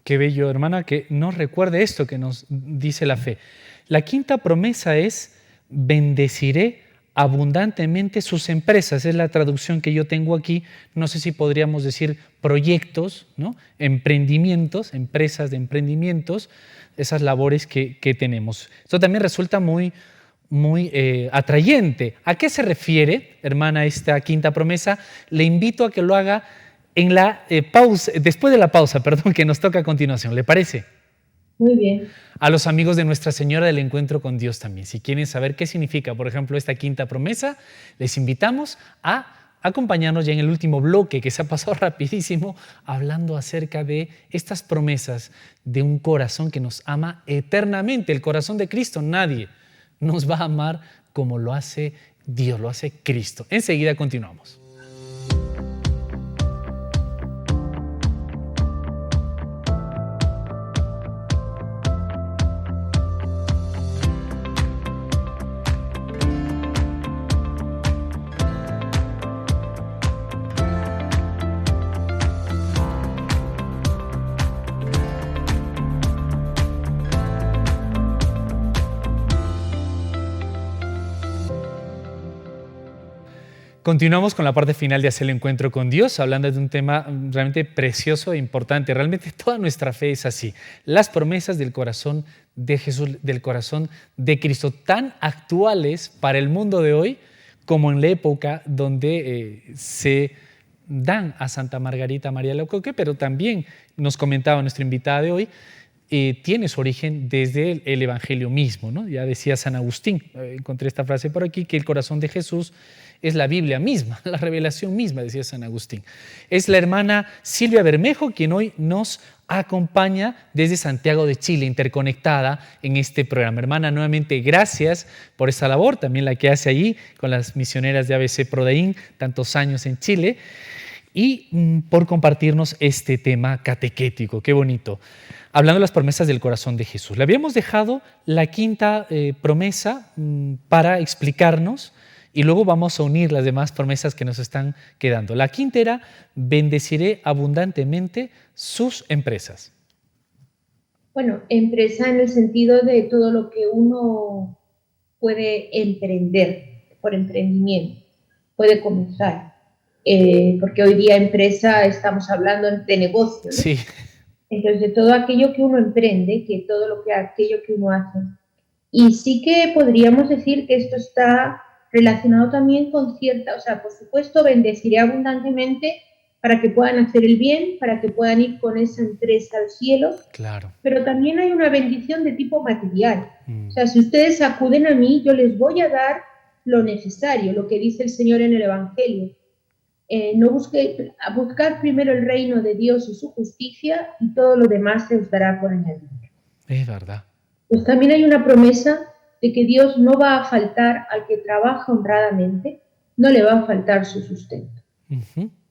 Qué bello, hermana, que nos recuerde esto que nos dice la fe. La quinta promesa es: bendeciré abundantemente sus empresas. Es la traducción que yo tengo aquí. No sé si podríamos decir proyectos, ¿no? Emprendimientos, empresas de emprendimientos, esas labores que tenemos. Esto también resulta muy atrayente. ¿A qué se refiere, hermana, esta quinta promesa? Le invito a que lo haga en la pausa, después de la pausa, perdón, que nos toca a continuación. ¿Le parece? Muy bien. A los amigos de Nuestra Señora del Encuentro con Dios también. Si quieren saber qué significa, por ejemplo, esta quinta promesa, les invitamos a acompañarnos ya en el último bloque, que se ha pasado rapidísimo, hablando acerca de estas promesas de un corazón que nos ama eternamente. El corazón de Cristo, nadie nos va a amar como lo hace Dios, lo hace Cristo. Enseguida continuamos. Continuamos con la parte final de Hacer el Encuentro con Dios, hablando de un tema realmente precioso e importante. Realmente toda nuestra fe es así. Las promesas del corazón de Jesús, del corazón de Cristo, tan actuales para el mundo de hoy como en la época donde se dan a Santa Margarita María Alacoque, pero también nos comentaba nuestra invitada de hoy, tiene su origen desde el Evangelio mismo, ¿no? Ya decía San Agustín, encontré esta frase por aquí, que el corazón de Jesús es la Biblia misma, la revelación misma, decía San Agustín. Es la hermana Silvia Bermejo quien hoy nos acompaña desde Santiago de Chile, interconectada en este programa. Hermana, nuevamente gracias por esta labor, también la que hace allí con las misioneras de ABC Prodeín, tantos años en Chile, y por compartirnos este tema catequético. Qué bonito. Hablando de las promesas del corazón de Jesús. Le habíamos dejado la quinta promesa para explicarnos y luego vamos a unir las demás promesas que nos están quedando. La quinta era: bendeciré abundantemente sus empresas. Bueno, empresa en el sentido de todo lo que uno puede emprender, por emprendimiento, puede comenzar. Porque hoy día empresa estamos hablando de negocio, ¿no? Sí. Entonces, de todo aquello que uno emprende, aquello que uno hace. Y sí que podríamos decir que esto está relacionado también con por supuesto, bendeciré abundantemente para que puedan hacer el bien, para que puedan ir con esa empresa al cielo. Claro. Pero también hay una bendición de tipo material. O sea, si ustedes acuden a mí, yo les voy a dar lo necesario, lo que dice el Señor en el Evangelio. Buscar primero el reino de Dios y su justicia, y todo lo demás se os dará por añadidura. Es verdad. Pues también hay una promesa de que Dios no va a faltar al que trabaja honradamente, no le va a faltar su sustento.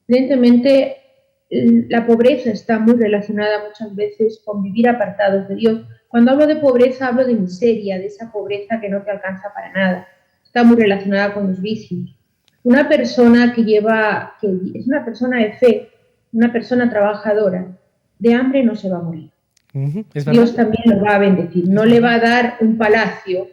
Evidentemente, la pobreza está muy relacionada muchas veces con vivir apartados de Dios. Cuando hablo de pobreza, hablo de miseria, de esa pobreza que no te alcanza para nada. Está muy relacionada con los vicios. Una persona que es una persona de fe, una persona trabajadora, de hambre no se va a morir. Dios también lo va a bendecir. No le va a dar un palacio,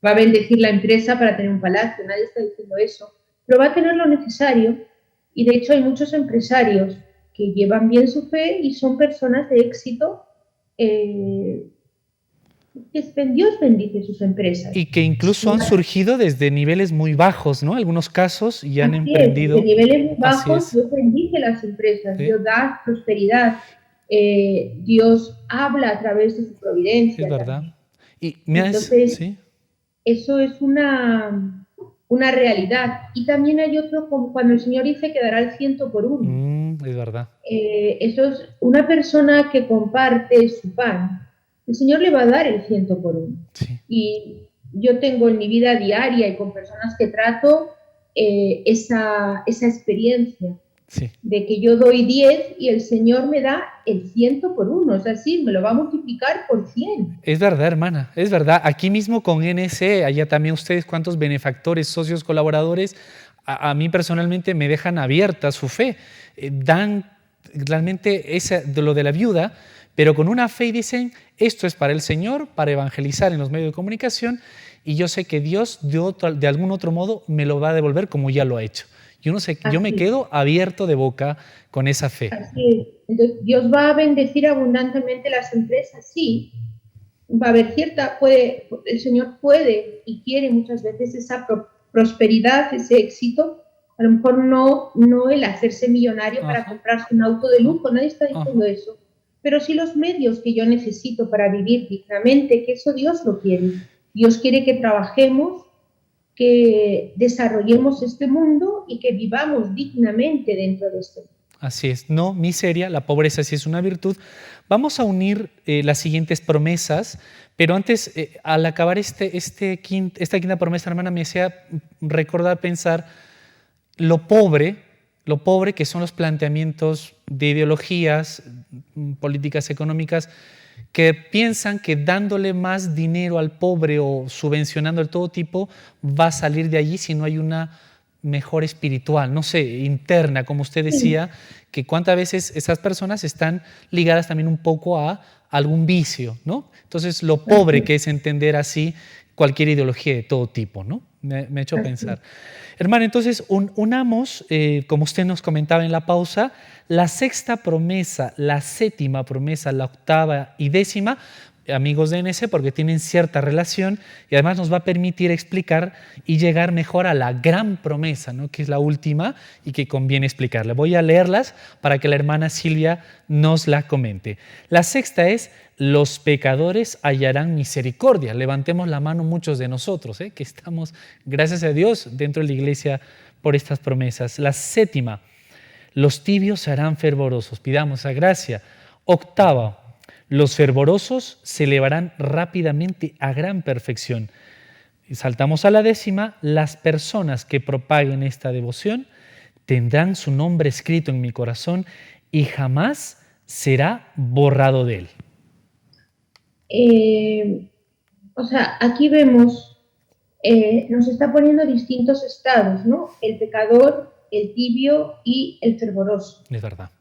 va a bendecir la empresa para tener un palacio, nadie está diciendo eso, pero va a tener lo necesario. Y de hecho hay muchos empresarios que llevan bien su fe y son personas de éxito. Dios bendice sus empresas. Y que incluso han surgido desde niveles muy bajos, ¿no? Algunos casos, y han emprendido. Desde niveles muy bajos, Dios bendice las empresas, sí. Dios da prosperidad, Dios habla a través de su providencia. Es verdad. Entonces, ¿sí? Eso es una realidad. Y también hay otro, como cuando el Señor dice que dará el 100 por uno. Es verdad. Eso es una persona que comparte su pan. El Señor le va a dar el 100 por uno. Sí. Y yo tengo en mi vida diaria y con personas que trato esa experiencia, sí, de que yo doy 10 y el Señor me da el 100 por uno. O sea, sí, me lo va a multiplicar por 100. Es verdad, hermana, es verdad. Aquí mismo con NSE, allá también ustedes, cuántos benefactores, socios, colaboradores, a mí personalmente me dejan abierta su fe. Dan realmente lo de la viuda, pero con una fe y dicen, esto es para el Señor, para evangelizar en los medios de comunicación, y yo sé que Dios de algún otro modo me lo va a devolver como ya lo ha hecho. Yo me quedo abierto de boca con esa fe. Así es. Entonces, Dios va a bendecir abundantemente las empresas, sí. Va a haber el Señor puede y quiere muchas veces esa prosperidad, ese éxito. A lo mejor no el hacerse millonario para comprarse un auto de lujo, nadie está diciendo eso. Pero sí los medios que yo necesito para vivir dignamente, que eso Dios lo quiere. Dios quiere que trabajemos, que desarrollemos este mundo y que vivamos dignamente dentro de este mundo. Así es, no miseria, la pobreza sí es una virtud. Vamos a unir las siguientes promesas, pero antes, al acabar esta quinta promesa, hermana, me hacía recordar, pensar lo pobre que son los planteamientos de ideologías, políticas económicas, que piensan que dándole más dinero al pobre o subvencionando de todo tipo va a salir de allí si no hay una mejor espiritual, no sé, interna, como usted decía, que cuántas veces esas personas están ligadas también un poco a algún vicio, ¿no? Entonces, lo pobre que es entender así cualquier ideología de todo tipo, ¿no? Me ha hecho pensar. Hermano, entonces unamos, como usted nos comentaba en la pausa, la sexta promesa, la séptima promesa, la octava y décima, amigos de NC porque tienen cierta relación y además nos va a permitir explicar y llegar mejor a la gran promesa, ¿no? Que es la última y que conviene explicarla. Voy a leerlas para que la hermana Silvia nos la comente. La sexta es: los pecadores hallarán misericordia. Levantemos la mano muchos de nosotros, que estamos, gracias a Dios, dentro de la iglesia por estas promesas. La séptima: los tibios serán fervorosos. Pidamos esa gracia. Octava: los fervorosos se elevarán rápidamente a gran perfección. Y saltamos a la décima: las personas que propaguen esta devoción tendrán su nombre escrito en mi corazón y jamás será borrado de él. Aquí vemos, nos está poniendo distintos estados, ¿no? El pecador, el tibio y el fervoroso. Es verdad.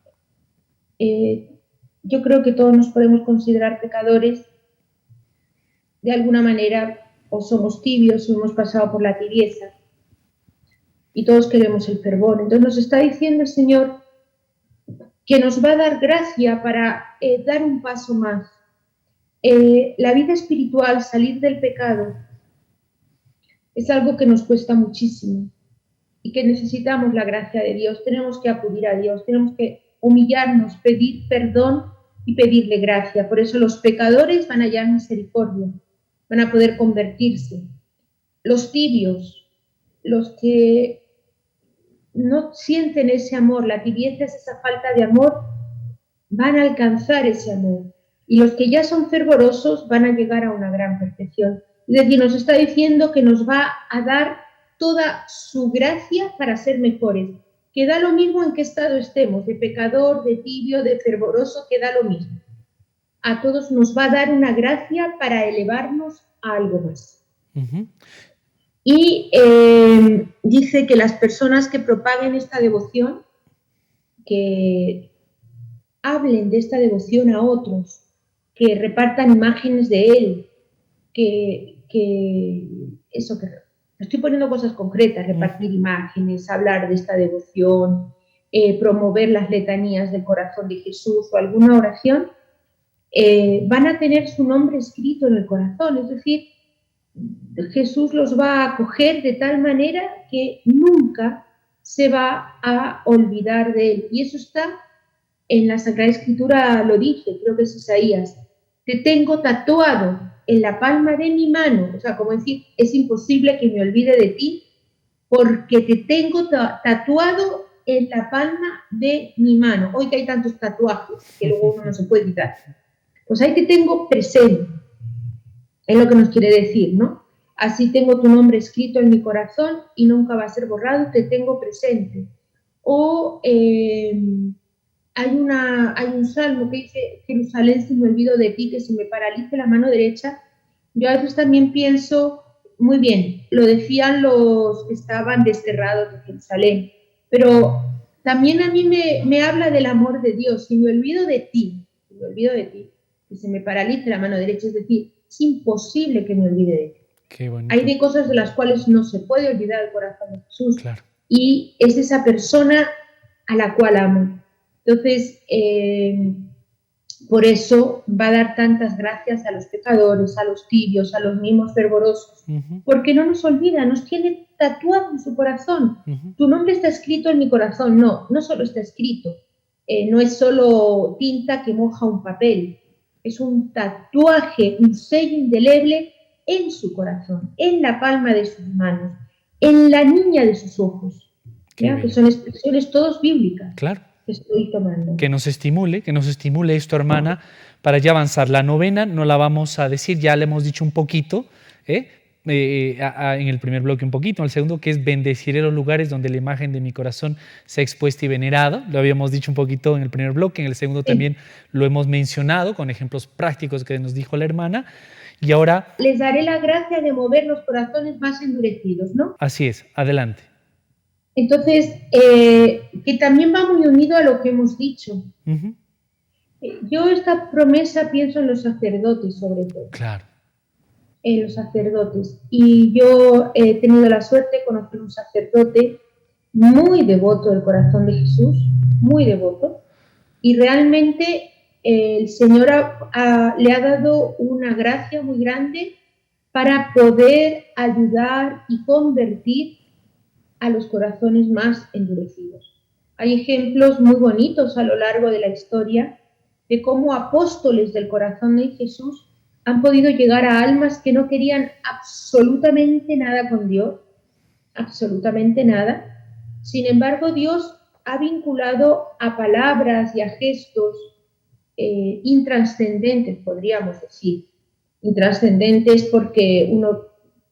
Yo creo que todos nos podemos considerar pecadores de alguna manera, o somos tibios o hemos pasado por la tibieza, y todos queremos el fervor. Entonces nos está diciendo el Señor que nos va a dar gracia para dar un paso más. La vida espiritual, salir del pecado, es algo que nos cuesta muchísimo y que necesitamos la gracia de Dios. Tenemos que acudir a Dios, tenemos que humillarnos, pedir perdón y pedirle gracia. Por eso los pecadores van a hallar misericordia, van a poder convertirse. Los tibios, los que no sienten ese amor, la tibieza es esa falta de amor, van a alcanzar ese amor. Y los que ya son fervorosos van a llegar a una gran perfección. Es decir, nos está diciendo que nos va a dar toda su gracia para ser mejores. Que da lo mismo en qué estado estemos, de pecador, de tibio, de fervoroso, que da lo mismo. A todos nos va a dar una gracia para elevarnos a algo más. Uh-huh. Y dice que las personas que propaguen esta devoción, que hablen de esta devoción a otros, que repartan imágenes de él, que estoy poniendo cosas concretas, repartir imágenes, hablar de esta devoción, promover las letanías del corazón de Jesús o alguna oración, van a tener su nombre escrito en el corazón. Es decir, Jesús los va a acoger de tal manera que nunca se va a olvidar de él. Y eso está en la Sagrada Escritura, lo dice, creo que es Isaías: te tengo tatuado en la palma de mi mano. O sea, como decir, es imposible que me olvide de ti porque te tengo tatuado en la palma de mi mano. Hoy que hay tantos tatuajes que luego uno no se puede quitar. Pues ahí te tengo presente, es lo que nos quiere decir, ¿no? Así tengo tu nombre escrito en mi corazón y nunca va a ser borrado, te tengo presente. O hay un salmo que dice: Jerusalén, si me olvido de ti, que se me paralice la mano derecha. Yo a veces también pienso, muy bien, lo decían los que estaban desterrados de Jerusalén, pero también a mí me habla del amor de Dios. Si me olvido de ti, que se me paralice la mano derecha, es decir, es imposible que me olvide de ti. Qué bonito. Hay de cosas de las cuales no se puede olvidar el corazón de Jesús. Claro. Y es esa persona a la cual amo. Entonces, por eso va a dar tantas gracias a los pecadores, a los tibios, a los mismos fervorosos, porque no nos olvida, nos tiene tatuado en su corazón. Tu nombre está escrito en mi corazón. No solo está escrito, no es solo tinta que moja un papel, es un tatuaje, un sello indeleble en su corazón, en la palma de sus manos, en la niña de sus ojos, que son expresiones todas bíblicas. Claro. Que estoy tomando. Que nos estimule esto, hermana, para ya avanzar. La novena no la vamos a decir, ya le hemos dicho un poquito, en el primer bloque un poquito, en el segundo, que es: bendeciré los lugares donde la imagen de mi corazón sea expuesta y venerada. Lo habíamos dicho un poquito en el primer bloque, en el segundo también lo hemos mencionado con ejemplos prácticos que nos dijo la hermana. Y ahora... les daré la gracia de mover los corazones más endurecidos, ¿no? Así es, adelante. Entonces, que también va muy unido a lo que hemos dicho. Yo esta promesa pienso en los sacerdotes, sobre todo. Claro. En los sacerdotes. Y yo he tenido la suerte de conocer un sacerdote muy devoto del corazón de Jesús, muy devoto, y realmente el Señor le ha dado una gracia muy grande para poder ayudar y convertir a los corazones más endurecidos. Hay ejemplos muy bonitos a lo largo de la historia de cómo apóstoles del corazón de Jesús han podido llegar a almas que no querían absolutamente nada con Dios, absolutamente nada. Sin embargo, Dios ha vinculado a palabras y a gestos intrascendentes, podríamos decir. Intrascendentes porque uno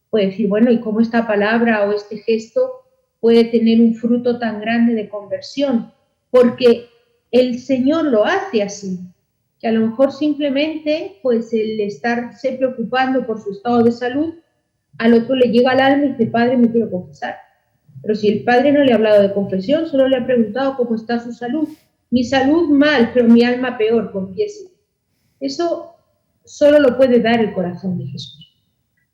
puede decir, bueno, ¿y cómo esta palabra o este gesto puede tener un fruto tan grande de conversión? Porque el Señor lo hace así, que a lo mejor simplemente pues el estarse preocupando por su estado de salud, al otro le llega al alma y dice, Padre, me quiero confesar. Pero si el Padre no le ha hablado de confesión, solo le ha preguntado cómo está su salud. Mi salud mal, pero mi alma peor, confiese. Eso solo lo puede dar el corazón de Jesús.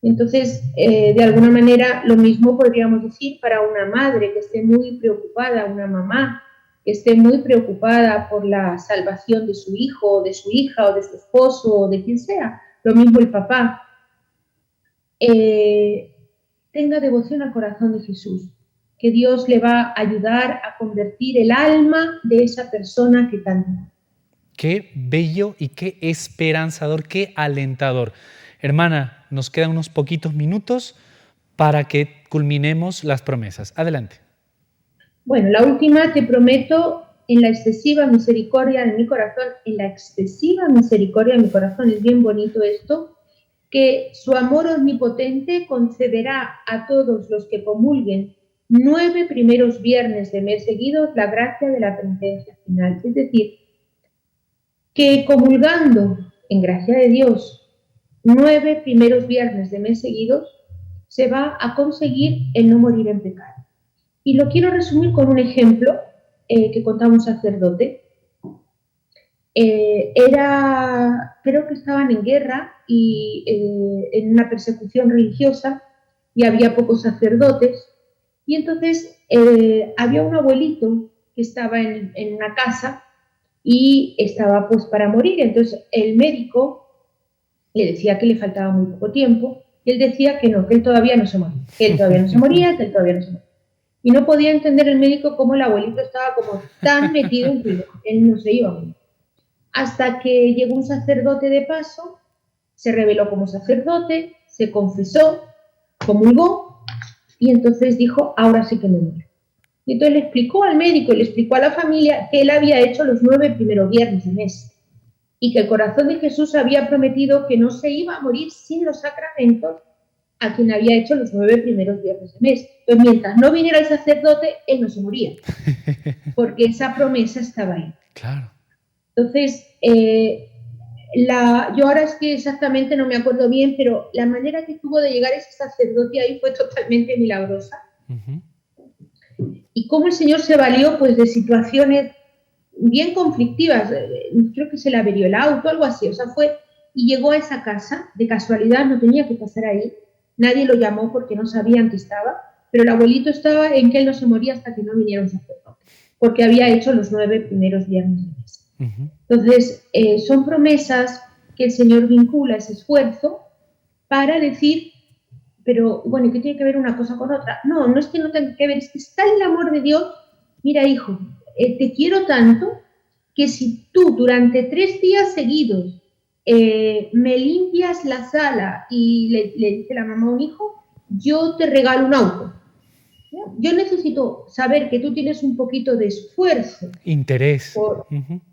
Entonces, de alguna manera, lo mismo podríamos decir para una madre que esté muy preocupada, una mamá que esté muy preocupada por la salvación de su hijo, o de su hija, o de su esposo, o de quien sea. Lo mismo el papá. Tenga devoción al corazón de Jesús, que Dios le va a ayudar a convertir el alma de esa persona que canta. Qué bello y qué esperanzador, qué alentador. Hermana, nos quedan unos poquitos minutos para que culminemos las promesas. Adelante. Bueno, la última, te prometo, en la excesiva misericordia de mi corazón, en la excesiva misericordia de mi corazón, es bien bonito esto, que su amor omnipotente concederá a todos los que comulguen 9 primeros viernes de mes seguidos la gracia de la penitencia final. Es decir, que comulgando en gracia de Dios 9 primeros viernes de mes seguidos, se va a conseguir el no morir en pecado. Y lo quiero resumir con un ejemplo que contaba un sacerdote. Creo que estaban en guerra y en una persecución religiosa y había pocos sacerdotes. Y entonces había un abuelito que estaba en una casa y estaba pues para morir. Entonces el médico le decía que le faltaba muy poco tiempo y él decía que no, que él todavía no se moría, que él todavía no se moría, que él todavía no se moría. Y no podía entender el médico cómo el abuelito estaba como tan metido en que él no se iba a morir. Hasta que llegó un sacerdote de paso, se reveló como sacerdote, se confesó, comulgó y entonces dijo, ahora sí que me muero. Y entonces le explicó al médico y le explicó a la familia que él había hecho los 9 primeros viernes de mes y que el corazón de Jesús había prometido que no se iba a morir sin los sacramentos a quien había hecho los 9 primeros viernes de mes. Entonces, mientras no viniera el sacerdote, él no se moría, porque esa promesa estaba ahí. Claro. Entonces, yo ahora es que exactamente no me acuerdo bien, pero la manera que tuvo de llegar ese sacerdote ahí fue totalmente milagrosa. Uh-huh. Y cómo el Señor se valió pues de situaciones bien conflictivas, creo que se le averió el auto, algo así, o sea, y llegó a esa casa, de casualidad, no tenía que pasar ahí, nadie lo llamó porque no sabían que estaba, pero el abuelito estaba en que él no se moría hasta que no viniera un sacerdote, porque había hecho los 9 primeros viernes de mes. Uh-huh. Entonces, son promesas que el Señor vincula ese esfuerzo para decir, pero bueno, ¿qué tiene que ver una cosa con otra? No, no es que no tenga que ver, es que está el amor de Dios. Mira, hijo, te quiero tanto que si tú durante 3 días seguidos me limpias la sala y le dice la mamá a un hijo, yo te regalo un auto. Yo necesito saber que tú tienes un poquito de esfuerzo. Interés.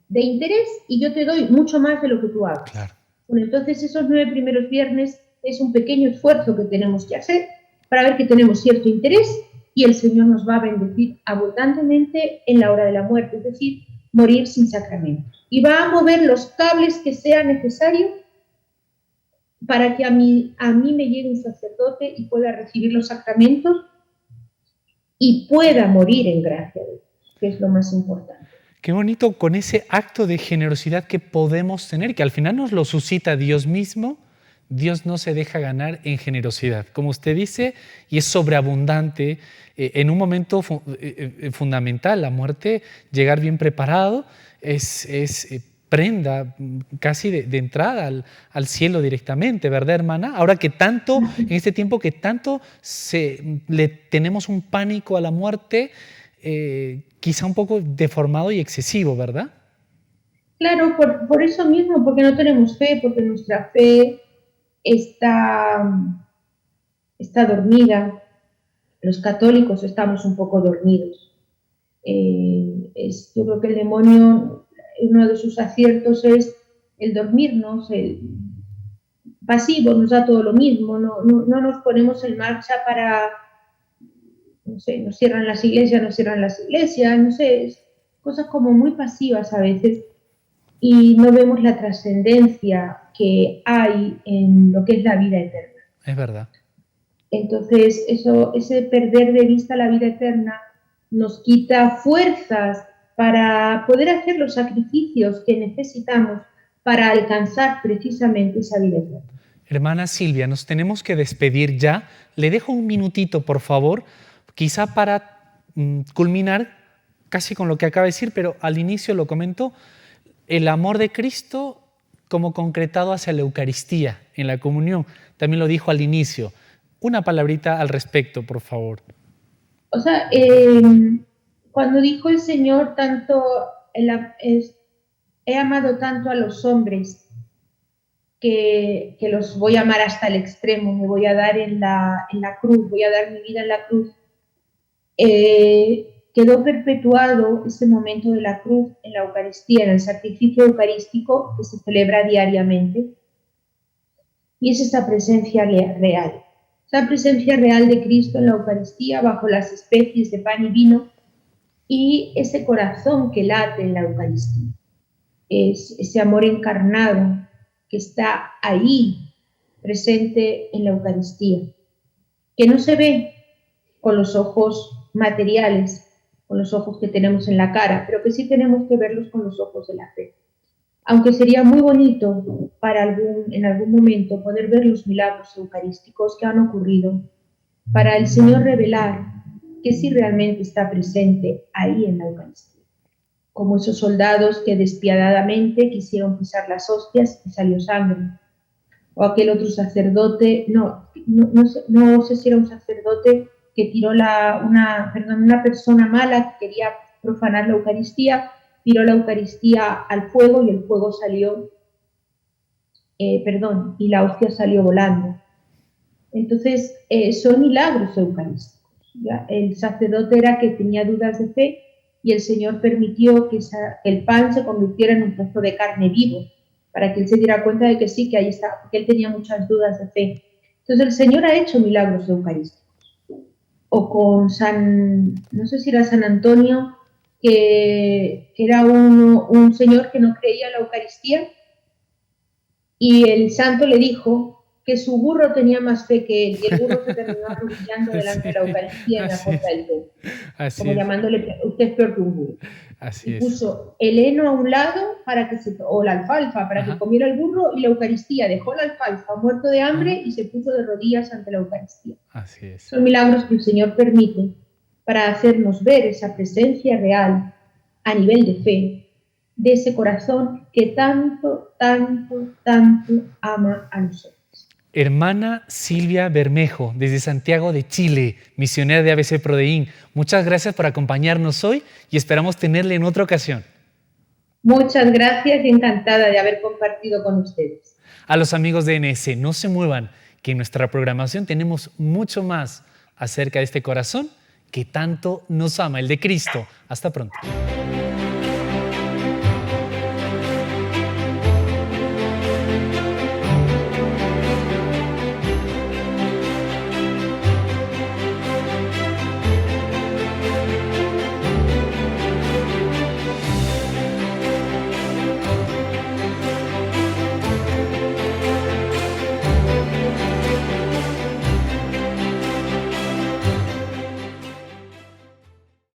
De interés y yo te doy mucho más de lo que tú hagas. Claro. Bueno, entonces esos 9 primeros viernes es un pequeño esfuerzo que tenemos que hacer para ver que tenemos cierto interés y el Señor nos va a bendecir abundantemente en la hora de la muerte, es decir, morir sin sacramentos. Y va a mover los cables que sea necesario para que a mí me llegue un sacerdote y pueda recibir los sacramentos y pueda morir en gracia de Dios, que es lo más importante. Qué bonito con ese acto de generosidad que podemos tener, que al final nos lo suscita Dios mismo. Dios no se deja ganar en generosidad, como usted dice, y es sobreabundante. En un momento fundamental, la muerte, llegar bien preparado es prenda casi de entrada al cielo directamente, ¿verdad, hermana? Ahora que tanto, en este tiempo que tanto le tenemos un pánico a la muerte, quizá un poco deformado y excesivo, ¿verdad? Claro, por eso mismo, porque no tenemos fe, porque nuestra fe está dormida. Los católicos estamos un poco dormidos. Yo creo que el demonio, uno de sus aciertos es el dormirnos, el pasivo, nos da todo lo mismo, no nos ponemos en marcha para, no sé, nos cierran las iglesias, no sé, cosas como muy pasivas a veces, y no vemos la trascendencia que hay en lo que es la vida eterna. Es verdad. Entonces, ese perder de vista la vida eterna nos quita fuerzas para poder hacer los sacrificios que necesitamos para alcanzar precisamente esa vida eterna. Hermana Silvia, nos tenemos que despedir ya. Le dejo un minutito, por favor, quizá para culminar casi con lo que acaba de decir, pero al inicio lo comentó, el amor de Cristo como concretado hacia la Eucaristía, en la comunión. También lo dijo al inicio. Una palabrita al respecto, por favor. O sea, cuando dijo el Señor, he amado tanto a los hombres que los voy a amar hasta el extremo, me voy a dar en la cruz, voy a dar mi vida en la cruz. Quedó perpetuado ese momento de la cruz en la Eucaristía, en el sacrificio eucarístico que se celebra diariamente. Y es esa presencia real. Esa presencia real de Cristo en la Eucaristía, bajo las especies de pan y vino, y ese corazón que late en la Eucaristía. Es ese amor encarnado que está ahí, presente en la Eucaristía, que no se ve con los ojos materiales, con los ojos que tenemos en la cara, pero que sí tenemos que verlos con los ojos de la fe. Aunque sería muy bonito en algún momento poder ver los milagros eucarísticos que han ocurrido, para el Señor revelar que sí realmente está presente ahí en la Eucaristía. Como esos soldados que despiadadamente quisieron pisar las hostias y salió sangre. O aquel otro sacerdote, no sé si era un sacerdote que tiró una persona mala que quería profanar la Eucaristía, tiró la Eucaristía al fuego y el fuego salió, y la hostia salió volando. Entonces, son milagros eucarísticos. ¿Ya? El sacerdote era que tenía dudas de fe y el Señor permitió que el pan se convirtiera en un trozo de carne vivo, para que él se diera cuenta de que sí, que ahí está, porque él tenía muchas dudas de fe. Entonces, el Señor ha hecho milagros eucarísticos. O con no sé si era San Antonio, que era un señor que no creía en la Eucaristía, y el santo le dijo que su burro tenía más fe que él, y el burro se terminó arrodillando delante de la Eucaristía en la puerta del templo, como llamándole, usted es peor que un burro. Así y puso el heno a un lado o la alfalfa para que comiera el burro, y la Eucaristía, dejó la alfalfa muerto de hambre y se puso de rodillas ante la Eucaristía. Así es. Son milagros que el Señor permite para hacernos ver esa presencia real a nivel de fe, de ese corazón que tanto, tanto, tanto ama a nosotros. Hermana Silvia Bermejo, desde Santiago de Chile, misionera de ABC Prodeín, muchas gracias por acompañarnos hoy y esperamos tenerle en otra ocasión. Muchas gracias y encantada de haber compartido con ustedes. A los amigos de NS, no se muevan, que en nuestra programación tenemos mucho más acerca de este corazón que tanto nos ama, el de Cristo. Hasta pronto.